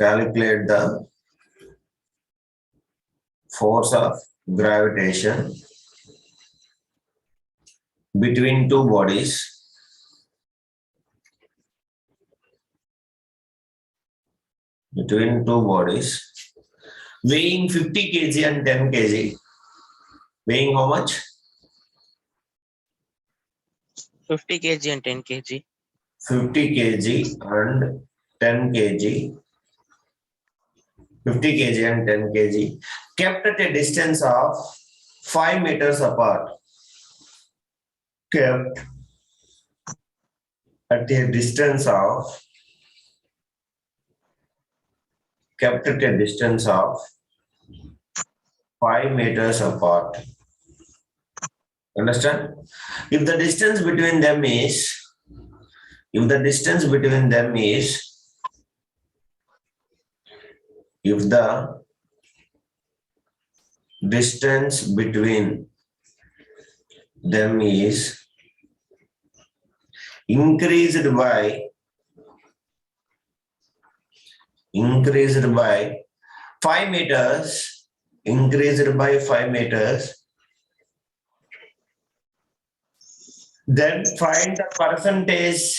calculate the force of gravitation between two bodies weighing 50 kg and 10 kg. Weighing how much? 50 kg and 10 kg. 50 kg and 10 kg. 50 kg and 10 kg. Kept at a distance of 5 meters apart. Kept at a distance of 5 meters apart. Understand? If the distance between them is if the distance between them is increased by 5 meters, then find the percentage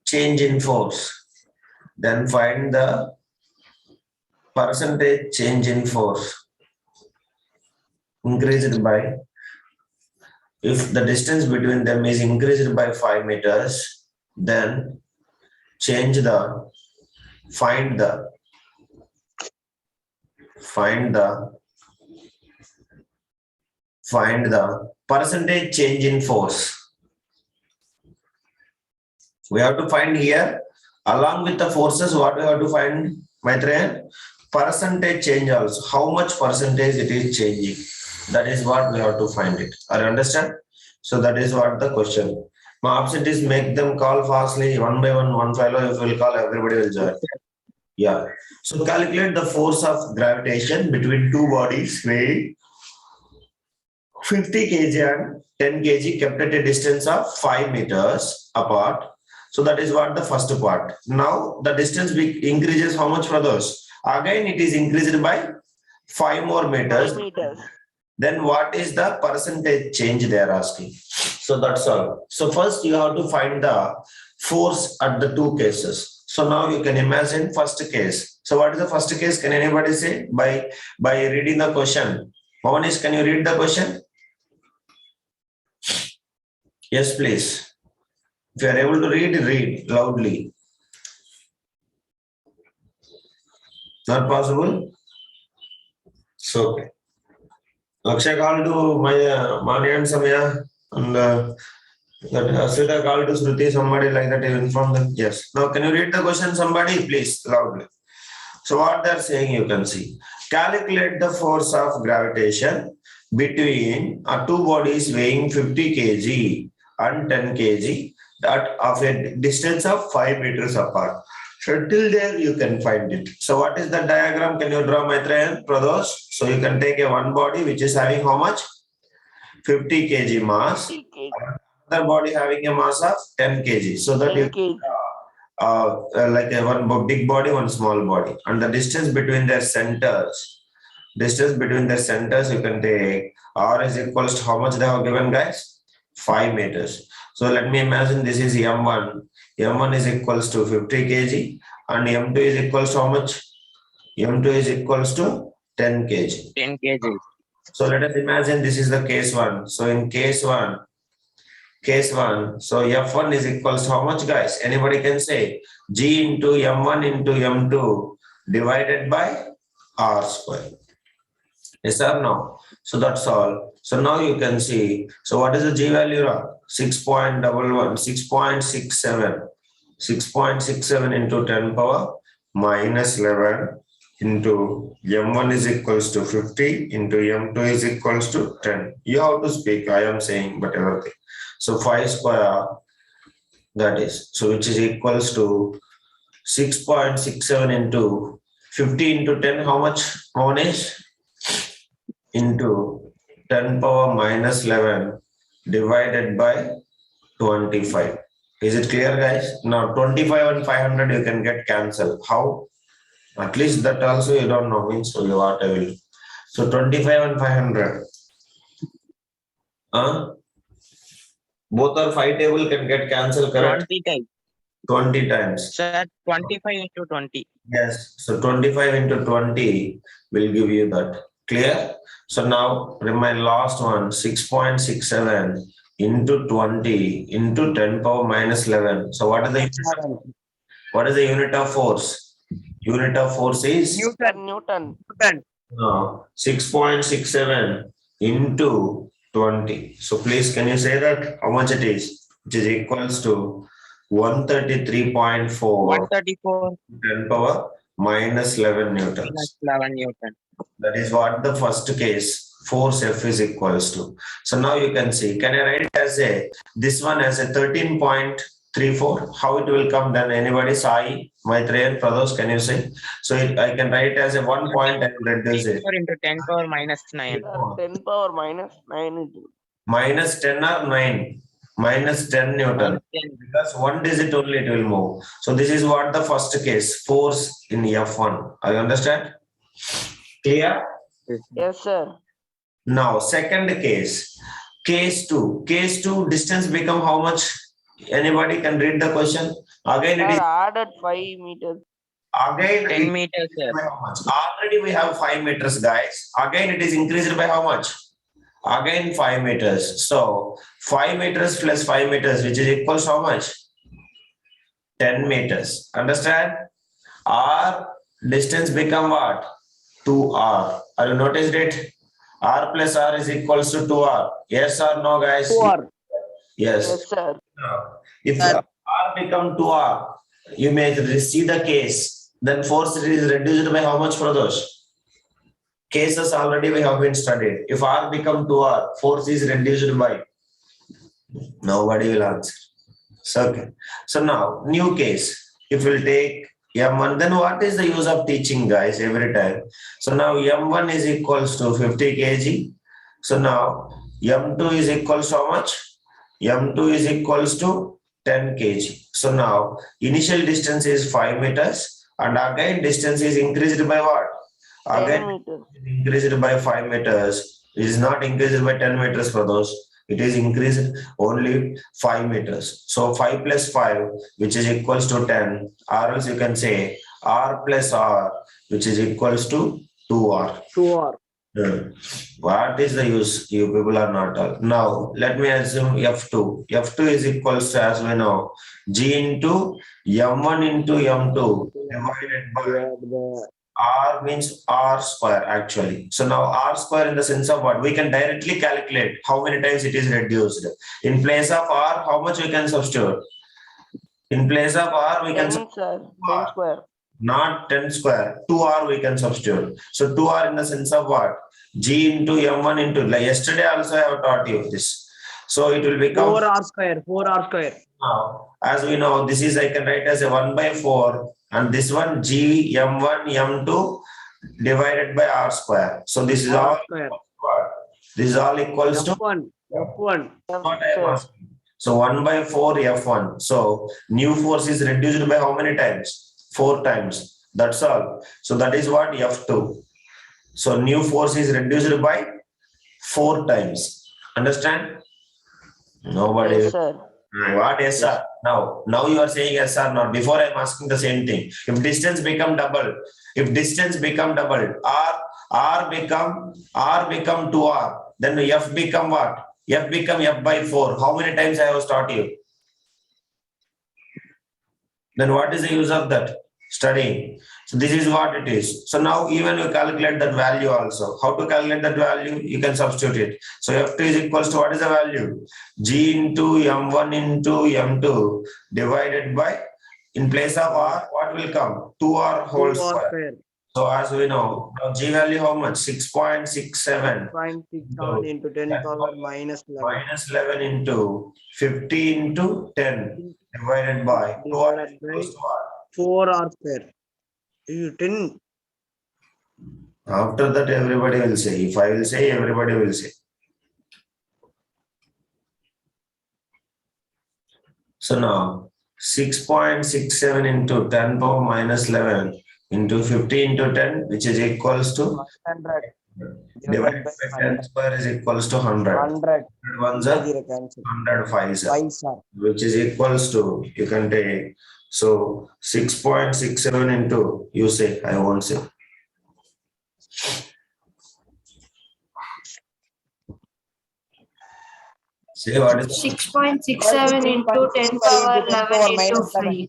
change in force. Then find the percentage change in force increased by, if the distance between them is increased by 5 meters, then find the percentage change in force. We have to find here, along with the forces, what we have to find, Maitreya? Percentage change also. How much percentage it is changing? That is what we have to find it. Are you understand? So that is what the question. My option is make them call fastly, one by one fellow. If we'll call, everybody will join. Yeah. So calculate the force of gravitation between two bodies weighing 50 kg and 10 kg kept at a distance of 5 meters apart. So that is what the first part. Now the distance increases how much for those? Again, it is increased by 5 more meters. 5 meters. Then what is the percentage change they are asking? So that's all. So first you have to find the force at the two cases. So now you can imagine first case. So what is the first case? Can anybody say by reading the question? Mohanis, can you read the question? Yes, please. If you are able to read loudly. Not possible? So, okay. Lakshay called to Mani and Samaya, and Asrita called to Shruti, somebody like that, you inform them. Yes. Now, can you read the question, somebody, please, loudly? So, what they are saying, you can see. Calculate the force of gravitation between two bodies weighing 50 kg and 10 kg that of a distance of 5 meters apart. So till there you can find it. So what is the diagram? Can you draw, Maitreya, Pradosh? So you can take a one body which is having how much? 50 kg mass. Another body having a mass of 10 kg. So that you like a one big body, one small body. And the distance between their centers, you can take R is equals to how much they have given, guys? 5 meters. So let me imagine this is M1. M1 is equals to 50 kg and M2 is equals to how much? M2 is equals to 10 kg. 10 kg. So let us imagine this is the case 1. So in case 1, so F1 is equals to how much, guys? Anybody can say G into M1 into M2 divided by R square. Yes or no? So that's all. So now you can see. So what is the G value? 6.67. 6.67 into 10 power minus 11 into M1 is equals to 50 into M2 is equals to 10. You have to speak. I am saying, but everything. So 5 square, that is. So which is equals to 6.67 into 50 into 10. How much? How much? into 10 power minus 11 divided by 25. Is it clear, guys? Now 25 and 500 you can get cancelled. How? At least that also you don't know, means what I will. So 25 and 500. Both are 5 table can get cancelled, correct? 20 times. 20 times. Sir, 25 into 20. Yes. So 25 into 20 will give you that. Clear? So now remain last one, 6.67 into 20 into 10 power minus 11. So what is the unit of force? Unit of force is Newton. 6.67 into 20. So please can you say that how much it is? Which is equals to 133.4 134 10 power minus 11 newtons. minus 11 Newton. That is what the first case force F is equals to. So now you can see, can I write it as this one as a 13.34? How it will come then? Anybody? Sai, Maitreyan, Prados, can you say? So I can write it as a 1 point and reduce it. 4 into 10 power minus 9. 10 power minus 9. Minus 10 or 9? Minus 10 Newton. Minus 10. Because one digit only it will move. So this is what the first case, force in F1. Are you understand? Clear? Yes, sir. Now, second case, case 2. Case 2, distance become how much? Anybody can read the question? Again, it is Added 5 meters. again 10 meters, sir. by how much? Already we have 5 meters, guys. Again, it is increased by how much? Again 5 meters. So 5 meters plus 5 meters, which is equals how much? 10 meters. Understand? R distance become what? 2R. Are you noticed it? R plus R is equals to 2R. Yes or no, guys? 4. Yes. Yes, sir. If Sir. R become 2R, you may see the case. Then force is reduced by how much, Pradosh? Cases already we have been studied. If R become 2R, force is reduced by. Nobody will answer. So, okay. So now, new case. If we'll take M1, then what is the use of teaching, guys, every time? So now M1 is equals to 50 kg. So now M2 is equals to how much? M2 is equals to 10 kg. So now initial distance is 5 meters and again distance is increased by what? 10 Again meters. increased by 5 meters. It is not increased by 10 meters for those. It is increased only 5 meters. So 5 plus 5, which is equals to 10, or else you can say R plus R, which is equals to 2R. 2R. What is the use? You people are not all. Now, let me assume F2. F2 is equals to, as we know, G into M1 into M2 divided by R means R square actually. So now R square in the sense of what? We can directly calculate how many times it is reduced. In place of R, how much we can substitute? In place of R, we can 10, sir. 10 square. not 10 square, 2R we can substitute. So 2R in the sense of what? G into M1 into, like yesterday also I have taught you this. So it will become 4R square. 4R square. now, as we know, this is I can write as a 1 by 4 and this one G M1 M2 divided by R square. So this is all Square. this is all equals to F1. F1. what I am asking. So 1 by 4 F1. So new force is reduced by how many times? 4 times. That's all. So that is what F2. So new force is reduced by 4 times. Understand? Nobody. Yes, sir. What SR? Now you are saying SR not. Before I am asking the same thing. If distance become double, R become 2R, then F become what? F become F by 4. How many times I have taught you? Then what is the use of that? Studying. So this is what it is. So now even you calculate that value also. How to calculate that value? You can substitute it. So F2 is equals to what is the value? G into M1 into M2 divided by, in place of R, what will come? 2R whole square. So as we know, now G value how much? 6.67. 0.67 into 10 power minus 11. Minus 11 into 50 into 10 divided by 2R is equals to what? 4R square. 10. After that, everybody will say. If I will say, everybody will say. So now 6.67 into 10 power minus 11 into 50 into 10, which is equals to 100 divided divided by by 10 100. square is equals to 100. 100. 1 0 0 cancel. 100 5 5 sir. which is equals to, you can take, so 6.67 into, you say, I won't say. Say what is 6.67 into 10 power 11 into 5.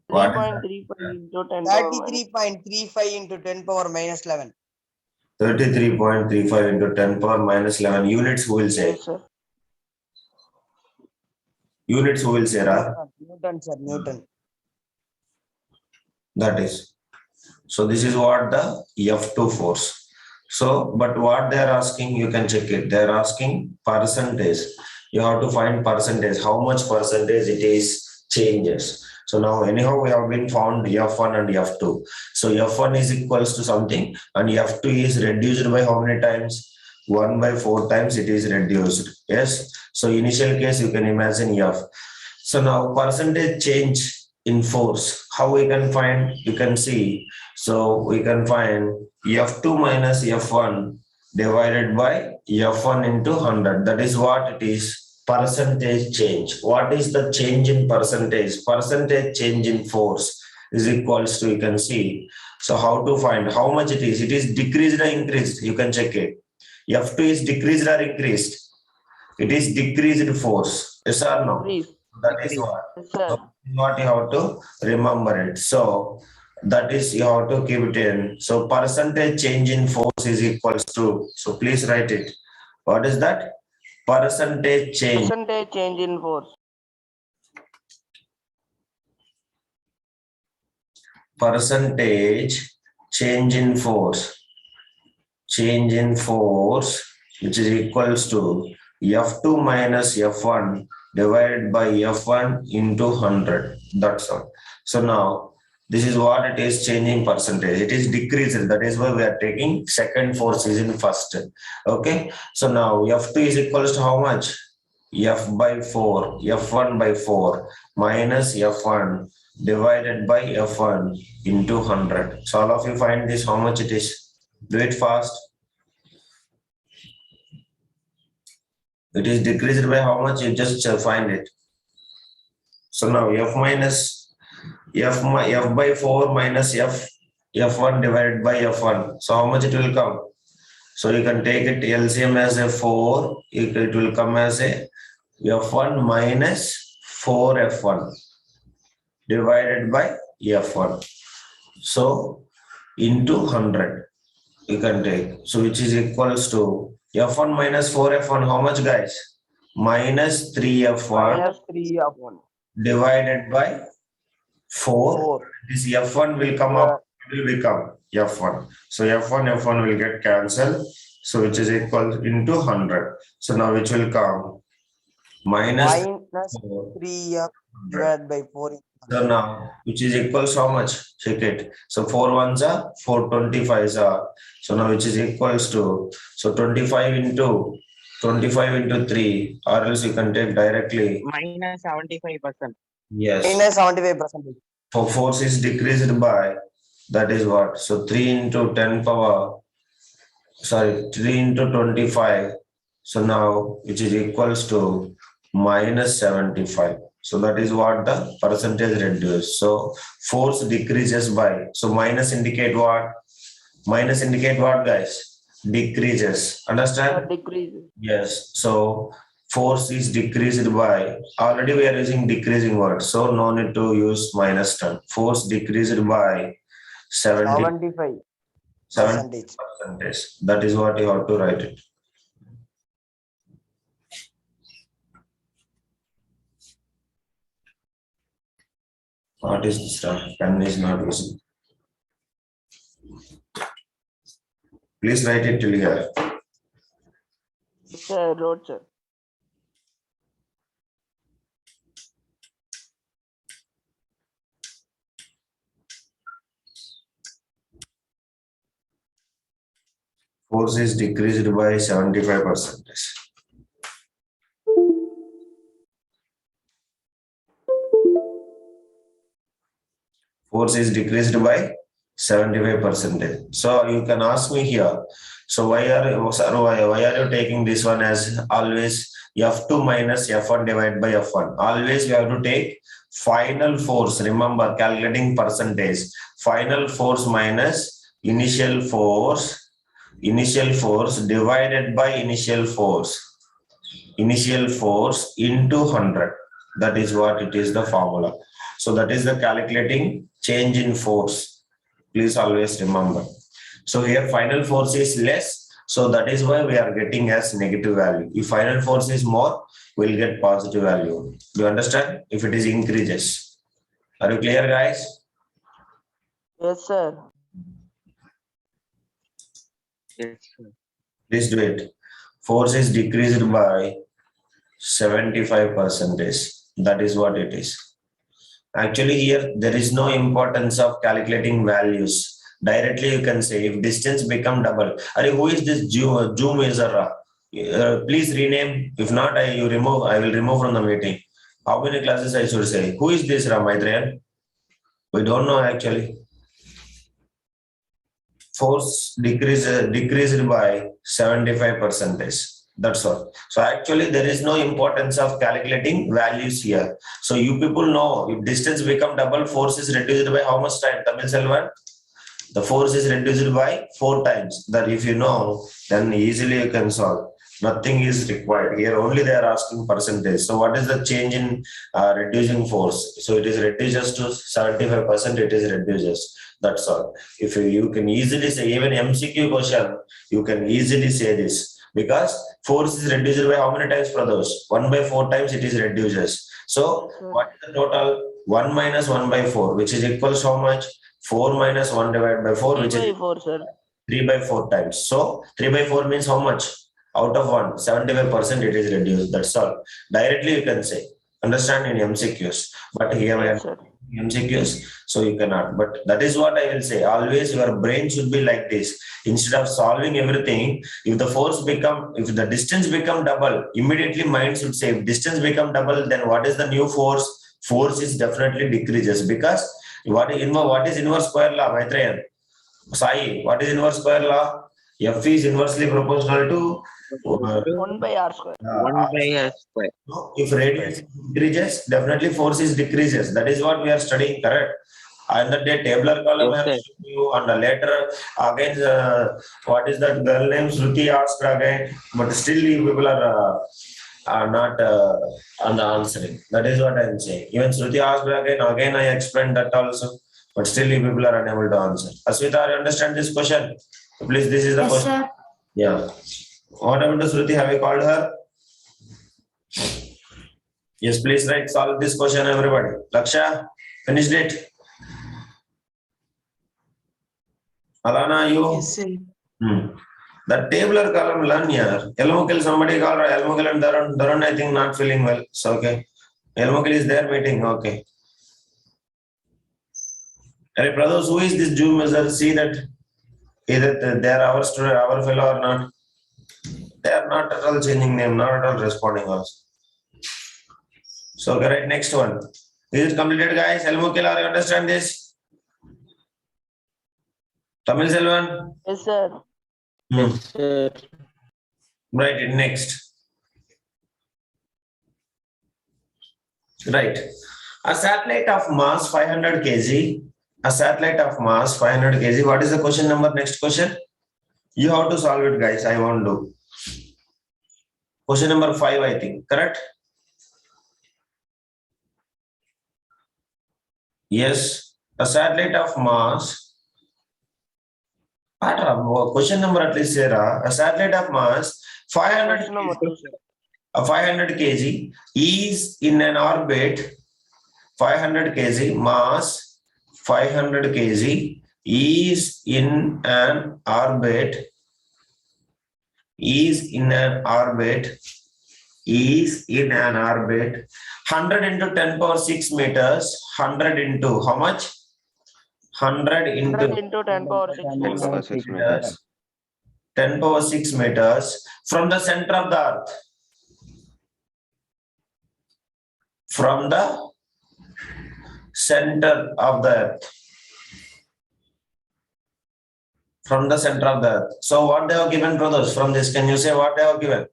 what is 3.35 into 10 power 33.35 into 10 power minus 11. 33.35 into 10 power minus 11 units, who will say? Yes, sir. Units, who will say, Ra? Newton, sir. Newton. That is. So this is what the F2 force. So, but what they are asking, you can check it. They are asking percentage. You have to find percentage, how much percentage it is changes. So now anyhow we have been found F1 and F2. So F1 is equals to something and F2 is reduced by how many times? 1 by 4 times it is reduced. Yes. So initial case you can imagine F. So now percentage change in force, how we can find? You can see. So we can find F2 minus F1 divided by F1 into 100. That is what it is. Percentage change. What is the change in percentage? Percentage change in force is equals to, you can see. So how to find how much it is? It is decreased or increased? You can check it. F2 is decreased or increased? It is decreased force. Yes or no? Increase. That is what. Yes, sir. So what you have to remember it. So that is, you have to keep it in. So percentage change in force is equals to. So please write it. What is that? Percentage change. Percentage change in force. Percentage change in force. Change in force, which is equals to F2 minus F1 divided by F1 into 100. That's all. So now this is what it is, changing percentage. It is decreased. That is why we are taking second force is in first. Okay. So now F2 is equals to how much? F by 4, F1 by 4 minus F1 divided by F1 into 100. So all of you find this, how much it is? Do it fast. It is decreased by how much? You just find it. So now F minus F by 4 minus F1 divided by F1. So how much it will come? So you can take it LCM as a 4. It will come as a F1 minus 4F1 divided by F1. So into 100 you can take. So which is equals to F1 minus 4F1, how much, guys? Minus 3F1 Minus 3 of 1. divided by 4. 4. This F1 will come up, it will become F1. So F1 will get cancelled. So which is equal into 100. So now which will come? Minus Minus 4. 3 of divided by 4. So now, which is equals how much? Check it. So 4 ones are 425s are. So now which is equals to, so 25 into 3, or else you can take directly. Minus 75%. Yes. Minus 75%. For force is decreased by, that is what? So 3 into 10 power, 3 into 25. So now, which is equals to minus 75. So that is what the percentage reduced. So force decreases by, so minus indicate what? Minus indicate what, guys? Decreases. Understand? Decrease. Yes. So force is decreased by, already we are using decreasing word. So no need to use minus 10. Force decreased by 75 percentage. percentage. That is what you have to write it. What is this? Pen is not using. Please write it till here. Sir, wrote, sir. Force is decreased by 75%. Force is decreased by 75%. So you can ask me here. So why are you taking this one as always F2 minus F1 divided by F1? Always you have to take final force. Remember, calculating percentage. Final force minus initial force divided by initial force into 100. That is what it is, the formula. So that is the calculating change in force. Please always remember. So here final force is less, so that is why we are getting as negative value. If final force is more, we'll get positive value. Do you understand? If it is increases. Are you clear, guys? Yes, sir. Yes, sir. Please do it. Force is decreased by 75%. That is what it is. Actually, here there is no importance of calculating values. Directly you can say if distance become double. Who is this Jew measure? Please rename. If not, I will remove from the meeting. How many classes I should say? Who is this Ramaitreyan? We don't know actually. Force decreased by 75%. That's all. So actually there is no importance of calculating values here. So you people know if distance become double, force is reduced by how much time? Tamil Selvan? The force is reduced by 4 times. That if you know, then easily you can solve. Nothing is required. Here only they are asking percentage. So what is the change in reducing force? So it is reduces to 75%, it is reduces. That's all. If you can easily say, even MCQ question, you can easily say this. Because force is reduced by how many times, brothers? 1 by 4 times it is reduces. So what is the total? 1 minus 1 by 4, which is equals to how much? 4 minus 1 divided by 4, which is 4, sir. 3 by 4 times. So 3 by 4 means how much? Out of 1, 75% it is reduced. That's all. Directly you can say. Understand in MCQs. But here we are MCQs, so you cannot. But that is what I will say. Always your brain should be like this. Instead of solving everything, if the distance become double, immediately mind should say, if distance become double, then what is the new force? Force is definitely decreases, because what is inverse square law, Maitreyan? Sai, what is inverse square law? F is inversely proportional to 1 by R square. 1 by R square. If radius increases, definitely force is decreases. That is what we are studying, correct? And the tabular column I have shown you, and later again, what is that girl name? Shruti asked again, but still you people are not on the answering. That is what I am saying. Even Shruti asked again I explained that also, but still you people are unable to answer. Aswita, you understand this question? Please, this is the question. Sir. Yeah. What happened to Shruti? Have you called her? Yes, please write, solve this question, everybody. Laksha, finished it? Alana, you? Yes, sir. The tabular column, learn here. Elmukil, somebody called Elmukil and Darun. Darun, I think not feeling well. So, okay. Elmukil is there meeting. Okay. Hey, brothers, who is this Jew measure? See that either they are our student, our fellow or not. They are not at all changing name, not at all responding also. So, okay, right, next one. Is it completed, guys? Elmukil, are you understand this? Tamil Selvan? Yes, sir. Sir. Right, next. Right. A satellite of mass 500 kg. A satellite of mass 500 kg. What is the question number? Next question. You have to solve it, guys. I won't do. Question number 5, I think. Correct? Yes. A satellite of mass. Question number at least, Sarah. A satellite of mass 500 kg is in an orbit. 500 kg mass 500 kg is in an orbit. Is in an orbit. 100 into 10 power 6 meters. 100 into how much? 100 into 10 power 6 meters. 10 power 6 meters from the center of the earth. From the center of the earth. From the center of the earth. So what they have given, brothers, from this? Can you say what they have given?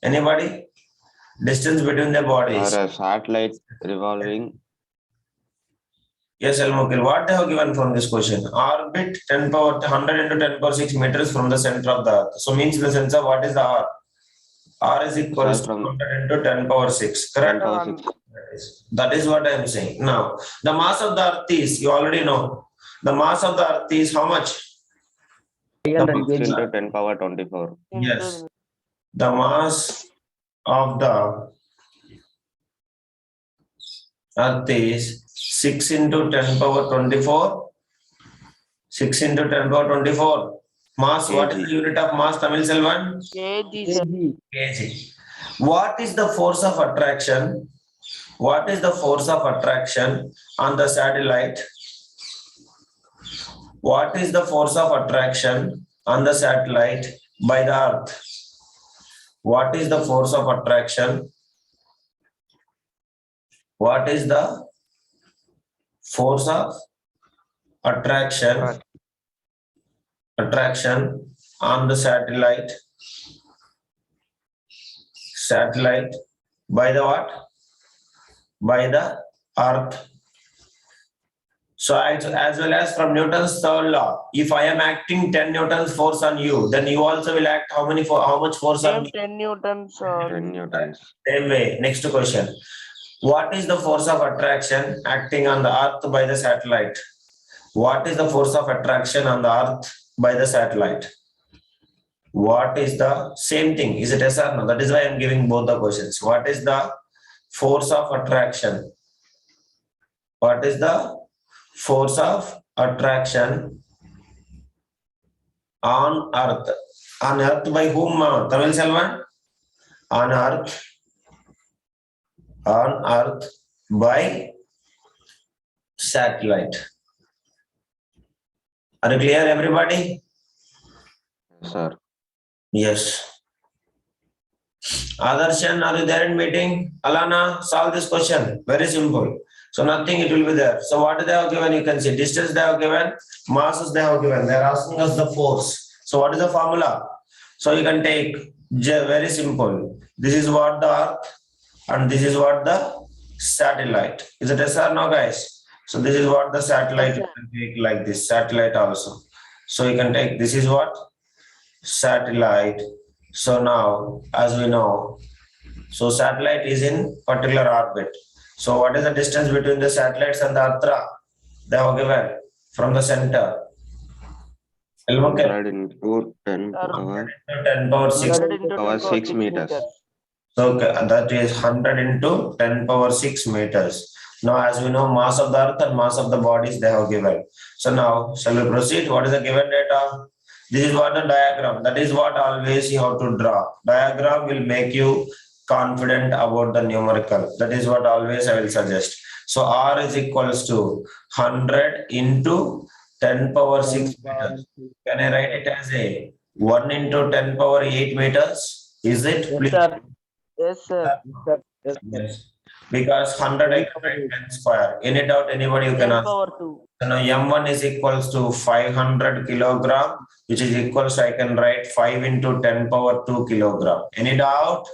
Anybody? Distance between the bodies. Or a satellite revolving. Yes, Elmokil. What they have given from this question? Orbit 10 power 100 into 10 power 6 meters from the center of the earth. So means in the sense of what is the R? R is equal to From 100 into 10 power 6. 10 Correct? power 6. That is what I am saying. Now, the mass of the earth is, you already know, the mass of the earth is how much? 300 6 kg. into 10 power 24. Yes. The mass of the earth is 6 into 10 power 24. 6 into 10 power 24. Mass, what is the unit of mass, Tamil Selvan? kg, sir. Kg. What is the force of attraction? What is the force of attraction on the satellite? What is the force of attraction on the satellite by the earth? What is the force of attraction? What is the force of attraction on the satellite by the what? By the earth. So as well as from Newton's third law, if I am acting 10 Newton's force on you, then you also will act how much force on me? 10 newtons. 10 newtons. Same way. Next question. What is the force of attraction acting on the earth by the satellite? What is the force of attraction on the earth by the satellite? What is the same thing? Is it yes or no? That is why I am giving both the questions. What is the force of attraction? What is the force of attraction on earth? On earth by whom? Tamil Selvan? On earth by satellite. Are you clear, everybody? Yes, sir. Yes. Adarshan, are you there in meeting? Alana, solve this question. Very simple. So nothing, it will be there. So what they have given, you can see distance they have given, masses they have given. They are asking us the force. So what is the formula? So you can take very simple. This is what the earth and this is what the satellite. Is it yes or no, guys? So this is what the satellite, Yes, you can take like this, satellite also. So you can take, this is what? Satellite. So now, as we know, so satellite is in particular orbit. So what is the distance between the satellites and the earth? They have given from the center. 100 into 10 power 10 power 6. 100 into 10 power 6 meters. So that is 100 into 10 power 6 meters. Now, as we know, mass of the earth and mass of the bodies they have given. So now, shall we proceed? What is the given data? This is what the diagram. That is what always you have to draw. Diagram will make you confident about the numerical. That is what always I will suggest. So R is equals to 100 into 10 power 6 meters. Can I write it as a 1 into 10 power 8 meters? Is it? Yes, Please. sir. Yes, sir. Yes. Because 100 I can write 10 square. Any doubt, anybody you can 10 ask. power 2. So now M1 is equals to 500 kilogram, which is equals, I can write 5 into 10 power 2 kilogram. Any doubt?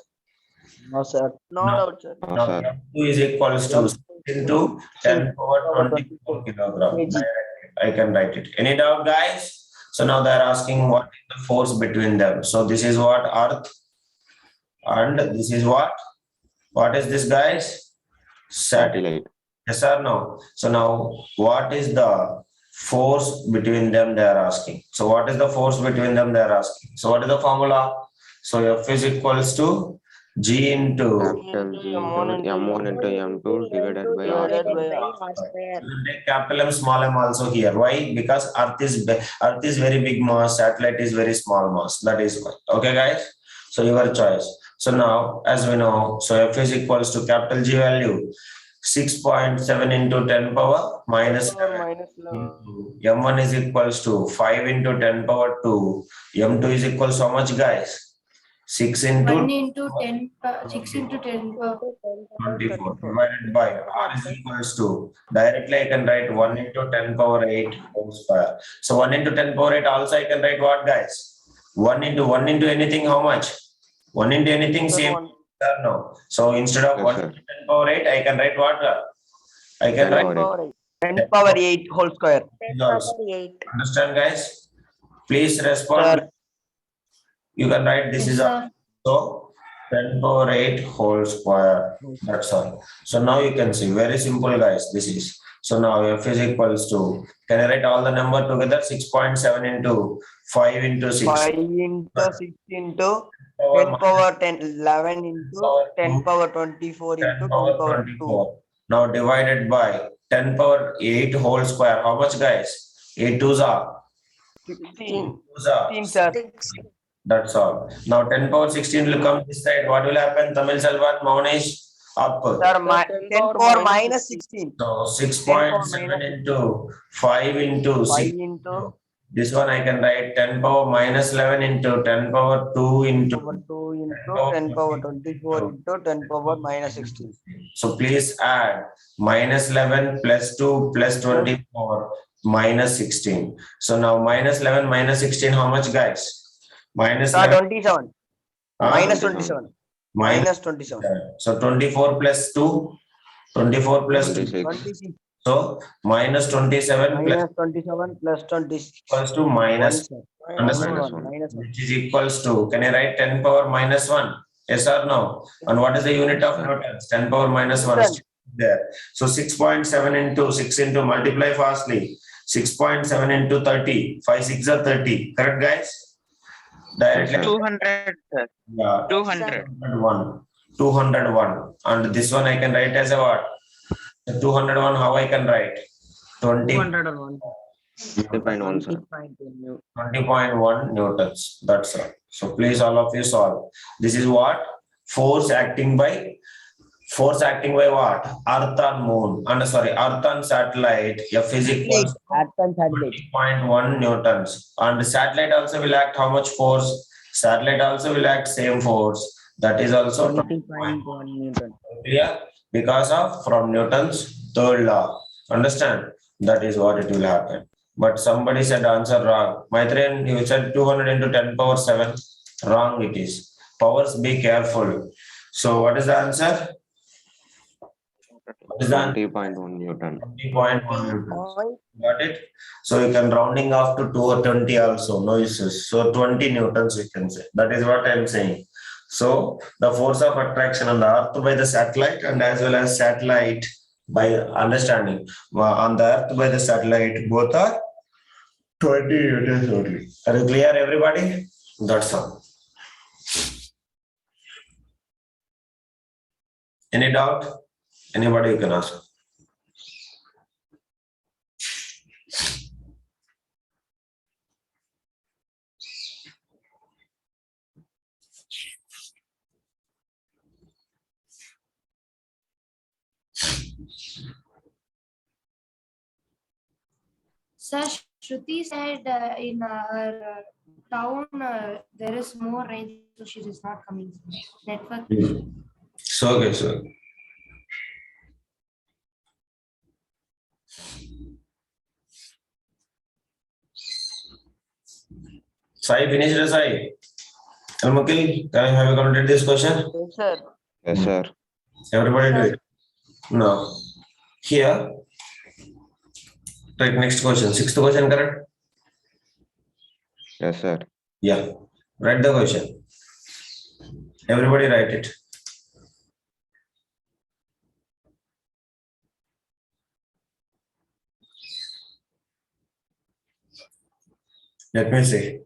No, sir. No No. doubt, sir. No, Now sir. M2 is equals to 6 into 10 power 24 kilogram. I can write it. Any doubt, guys? So now they're asking what is the force between them. So this is what earth and this is what? What is this, guys? Satellite. Satellite. Yes or no? So now what is the force between them they are asking? So what is the force between them they are asking? So what is the formula? So F is equals to G into Capital G into M1 into M2 divided by R Divided square. by R square. take capital M, small m also here. Why? Because Earth is very big mass, satellite is very small mass. That is why. Okay, guys. So your choice. So now, as we know, so F is equals to capital G value. 6.7 into 10 power minus Power 11. minus 11. M1 is equals to 5 into 10 power 2. M2 is equals to how much, guys? 6 into 1 into 10, 6 into 10 power 24 divided by R is equals to, directly I can write 1 into 10 power 8 whole square. So 1 into 10 power 8 also I can write what, guys? 1 into anything, how much? 1 into anything, Sir, same. one. No. So instead of Yes, 1 sir. into 10 power 8, I can write what? I can 10 write power 8. 10 power 8 whole square. also. Understand, guys? Please respond. Sir. You can write this Yes, is sir. so 10 power 8 whole square. That's all. So now you can see, very simple, guys. This is. So now F is equals to, can I write all the number together? 6.7 into 5 into 6. 5 into 6 into Power 10 power 10, 11 into 10 power 24 into 10 power power 2. 24. Now divided by 10 power 8 whole square. How much, guys? 8 twos are. 16. 2s are. 16, sir. That's all. Now 10 power 16 will come this side. What will happen? Tamil Selvan, Monish, up. Sir, 10 power minus 16. So 6.7 into 5 into 5 6. into This one I can write 10 power minus 11 into 10 power 2 into power 2 into 10 power 24 into 10 power minus 16. So please add minus 11 plus 2 plus 24 minus 16. So now minus 11 minus 16, how much, guys? Minus Sir, 11. 27. Minus 27. Minus 27. So 24 plus 2, 24 plus 2. 26. 26. So minus 27 plus Minus 27 plus 26. equals to minus, Understand? Minus 1. Minus 1. which is equals to, can I write 10 power minus 1? Yes or no? And what is the unit of newtons? 10 power minus 1 is there. So 6.7 into 6 into multiply fastly. 6.7 into 30. 5 6 are 30. Correct, guys? Directly. 200, sir. Yeah. 200. 201. And this one I can write as a what? The 201, how I can write? 20. 201. 20.1, sir. 20.1 newtons. That's all. So please all of you solve. This is what? Force acting by what? Earth on moon. And sorry, Earth on satellite. F is equal to 20.1 newtons. And satellite also will act how much force? Satellite also will act same force. That is also 20.1 Newton. clear, because of from Newton's third law. Understand? That is what it will happen. But somebody said answer wrong. Maitreyan, you said 200 into 10 power 7. Wrong it is. Powers, be careful. So what is the answer? What is the answer? 20.1 Newton. 20.1 Newton. Got it? So you can rounding off to 2 or 20 also. No issues. So 20 Newtons we can say. That is what I am saying. So the force of attraction on the earth by the satellite and as well as satellite by understanding on the earth by the satellite, both are 20 newtons only. Are you clear, everybody? That's all. Any doubt? Anybody you can ask. Sir, Shruti said in our town there is more rain, so she is not coming. Network. So okay, so. Sai finished the Sai. Al-Mukil, have you completed this question? Yes, sir. Yes, sir. Everybody do it. No. Here. Take next question. Sixth question, correct? Yes, sir. Yeah. Write the question. Everybody write it. Let me see.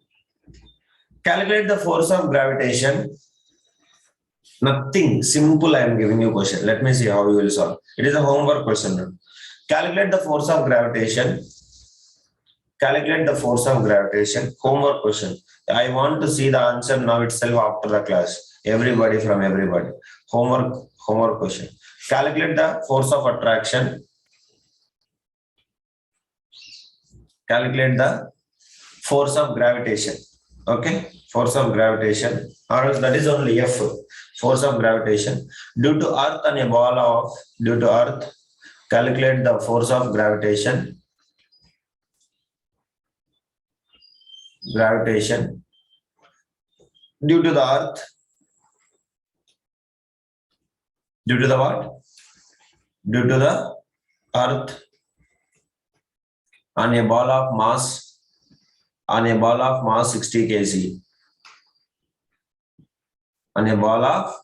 Calculate the force of gravitation. Nothing simple. I am giving you question. Let me see how you will solve. It is a homework question. Calculate the force of gravitation. Calculate the force of gravitation. Homework question. I want to see the answer now itself after the class. Everybody from everybody. Homework question. Calculate the force of attraction. Calculate the force of gravitation. Okay, force of gravitation, or else that is only F, force of gravitation due to Earth on a ball of, due to Earth. Calculate the force of gravitation. Gravitation due to the Earth. Due to the what? Due to the Earth on a ball of mass, on a ball of mass 60 kg. On a ball of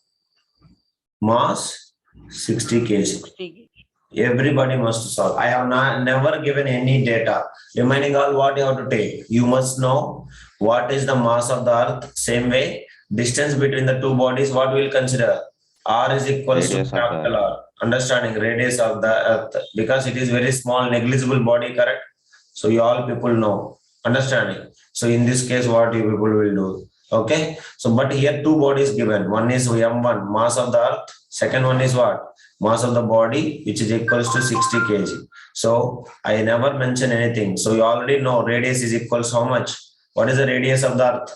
mass 60 kg. 60. Everybody must solve. I have never given any data. Remaining all what you have to take. You must know what is the mass of the Earth. Same way, distance between the two bodies, what we will consider? R is equals to Radius of the capital R. Understanding radius of the Earth, because it is very small, negligible body, correct? So you all people know. Understanding. So in this case, what you people will do? Okay. So but here two bodies given. One is M1, mass of the Earth. Second one is what? Mass of the body, which is equals to 60 kg. So I never mention anything. So you already know radius is equals to how much? What is the radius of the Earth?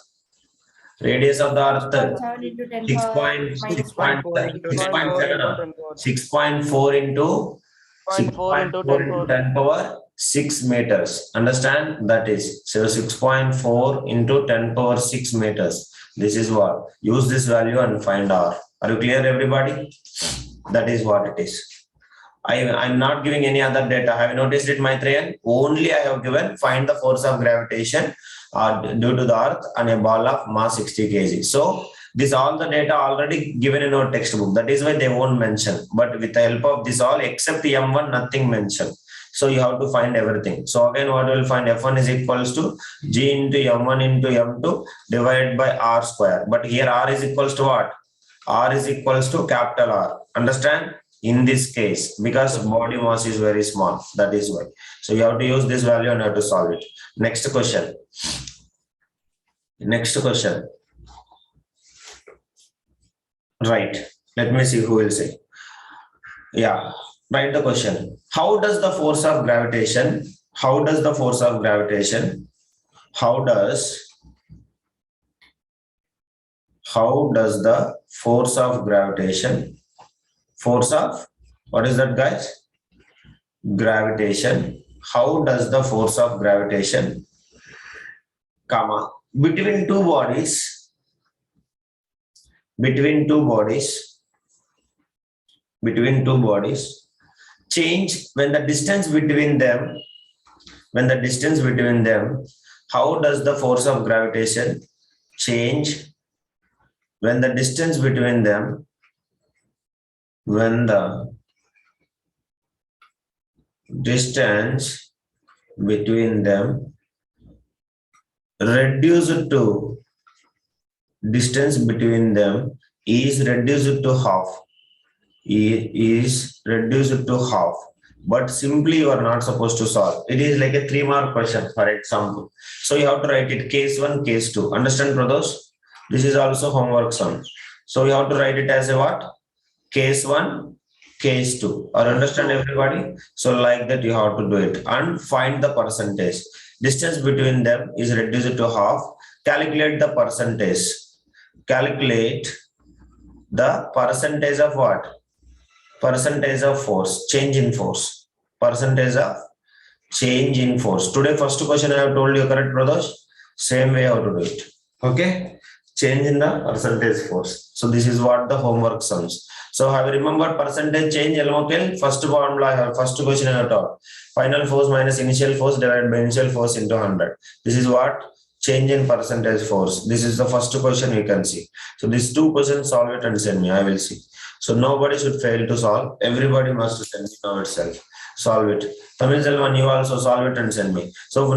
Radius of the Earth 7 into 10 power minus 1. 6.4 into 10 power 6 meters. Understand? That is so 6.4 into 10 power 6 meters. This is what. Use this value and find R. Are you clear, everybody? That is what it is. I'm not giving any other data. Have you noticed it, Maitreyan? Only I have given find the force of gravitation due to the Earth on a ball of mass 60 kg. So this all the data already given in our textbook. That is why they won't mention. But with the help of this all, except M1, nothing mentioned. So you have to find everything. So again, what we'll find? F1 is equals to G into M1 into M2 divided by R square. But here R is equals to what? R is equals to capital R. Understand? In this case, because body mass is very small. That is why. So you have to use this value and have to solve it. Next question. Next question. Right. Let me see who will say. Yeah. Write the question. How does the force of gravitation? How does the force of gravitation? How does the force of gravitation? Force of, what is that, guys? Gravitation. How does the force of gravitation, comma, between two bodies, change when the distance between them, how does the force of gravitation change when the distance between them, when the distance between them reduced to, distance between them is reduced to half, but simply you are not supposed to solve. It is like a 3-mark question, for example. So you have to write it case 1, case 2. Understand, brothers? This is also homework sum. So you have to write it as a what? Case 1, case 2. Or understand, everybody? So like that you have to do it and find the percentage. Distance between them is reduced to half. Calculate the percentage. Calculate the percentage of what? Percentage of force, change in force. Percentage of change in force. Today, first question I have told you, correct, brothers? Same way how to do it. Okay? Change in the percentage force. So this is what the homework sums. So have you remembered percentage change, LMOKL? First formula I have, first question I have taught. Final force minus initial force divided by initial force into 100. This is what? Change in percentage force. This is the first question you can see. So these 2 questions, solve it and send me. I will see. So nobody should fail to solve. Everybody must send me now itself. Solve it. Tamil Selvan, you also solve it and send me. So